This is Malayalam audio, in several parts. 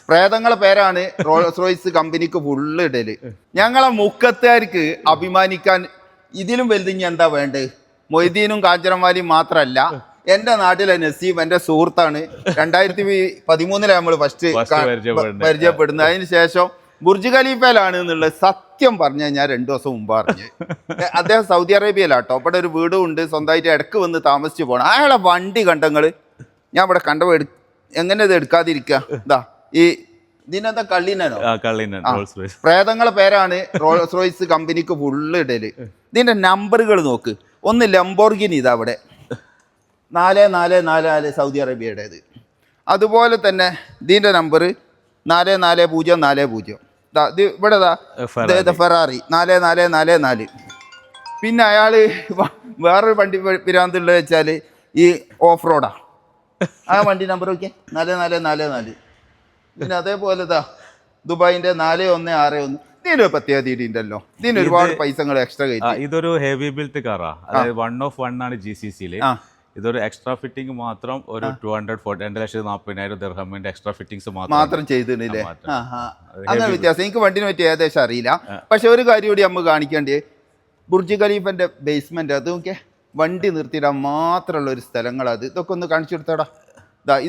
പ്രേതങ്ങളെ പേരാണ് റോൾസ് റോയ്സ് കമ്പനിക്ക് ഫുള്ള് ഇടല്. ഞങ്ങളെ മുക്കത്തുകാർക്ക് അഭിമാനിക്കാൻ ഇതിലും വലുത് ഇനി എന്താ വേണ്ടത്? മൊയ്തീനും കാഞ്ചനമാലിയും മാത്രമല്ല, എൻ്റെ നാട്ടിലെ നസീം എൻ്റെ സുഹൃത്താണ്. 2013 നമ്മൾ ഫസ്റ്റ് പരിചയപ്പെടുന്നത്. അതിന് ശേഷം ബുർജ് ഖലീഫയിലാണ് എന്നുള്ളത് സത്യം പറഞ്ഞു കഴിഞ്ഞാൽ 2 ദിവസം മുമ്പ് അറിഞ്ഞ്. അദ്ദേഹം സൗദി അറേബ്യയിലാട്ടോ. അവിടെ ഒരു വീടും ഉണ്ട്, സ്വന്തമായിട്ട് ഇടക്ക് വന്ന് താമസിച്ച് പോകണം. അയാളെ വണ്ടി കണ്ടങ്ങൾ ഞാൻ ഇവിടെ കണ്ടപ്പോൾ എങ്ങനെ ഇത് എടുക്കാതിരിക്കുക? ഇതാ ഈ ഇതിനെന്താ കള്ളിനോ? പ്രേതങ്ങളെ പേരാണ് റോൾസ് റോയ്സ് കമ്പനിക്ക് ഫുള്ള് ഇടല്. ഇതിന്റെ നമ്പറുകൾ നോക്ക്. ഒന്ന് ലംബോർഗിനി ഇതാ അവിടെ 4444 സൗദി അറേബ്യയുടേത്. അതുപോലെ തന്നെ ഇതിന്റെ നമ്പർ 444040. ഇത് ഇവിടെ ഫെറാറി 4444. പിന്നെ അയാള് വേറൊരു വണ്ടി പിരാന്തുള്ളത് വെച്ചാൽ ഈ ഓഫ് റോഡാ. ആ വണ്ടി നമ്പർ നോക്കിയേ 4444. പിന്നെ അതേപോലെ ദുബായിന്റെ 4161. ഇതിനൊരു പ്രത്യേകത ഉണ്ടല്ലോ, ഇതിന് ഒരുപാട് പൈസകൾ എക്സ്ട്രാ കയറ്റി. ഇതൊരു ഹെവി ബിൽറ്റ് കാറാ, അതായത് 1 ആണ് GCCയില്. ഇതൊരു എക്സ്ട്രാ ഫിറ്റിംഗ് മാത്രം ഒരു 240,000 ദിർഹമിന്റെ എക്സ്ട്രാ ഫിറ്റിംഗ്സ് മാത്രം ചെയ്തിട്ടില്ലേ? അങ്ങനെ വ്യത്യാസം. എനിക്ക് വണ്ടിനെ പറ്റി ഏകദേശം അറിയില്ല. പക്ഷെ ഒരു കാര്യം കൂടി നമ്മൾ കാണിക്കേണ്ടത്, ബുർജ് ഖലീഫന്റെ ബേസ്മെന്റ് അത് നോക്കിയാൽ വണ്ടി നിർത്തിയിടാൻ മാത്രമുള്ള ഒരു സ്ഥലങ്ങളത്. ഇതൊക്കെ ഒന്ന് കാണിച്ചു കൊടുത്താടാ.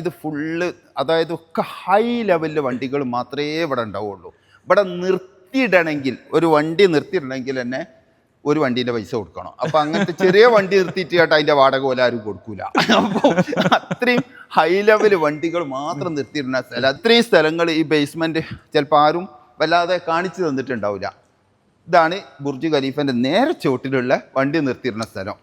ഇത് ഫുള്ള്, അതായത് ഒക്കെ ഹൈ ലെവലിൽ വണ്ടികൾ മാത്രമേ ഇവിടെ ഉണ്ടാവുള്ളൂ. ഇവിടെ നിർത്തിയിടണമെങ്കിൽ, ഒരു വണ്ടി നിർത്തിയിടണമെങ്കിൽ തന്നെ ഒരു വണ്ടീൻ്റെ പൈസ കൊടുക്കണം. അപ്പം അങ്ങനത്തെ ചെറിയ വണ്ടി നിർത്തിയിട്ട് കേട്ടോ അതിൻ്റെ വാടക പോലെ ആരും കൊടുക്കൂല. അപ്പോൾ അത്രയും ഹൈ ലെവൽ വണ്ടികൾ മാത്രം നിർത്തിയിടുന്ന സ്ഥലം, അത്രയും സ്ഥലങ്ങൾ ഈ ബേസ്മെൻറ്റ് ചിലപ്പോൾ ആരും വല്ലാതെ കാണിച്ചു തന്നിട്ടുണ്ടാവില്ല. ഇതാണ് ബുർജ് ഖലീഫൻ്റെ നേരെ ചുവട്ടിലുള്ള വണ്ടി നിർത്തിയിടുന്ന സ്ഥലം.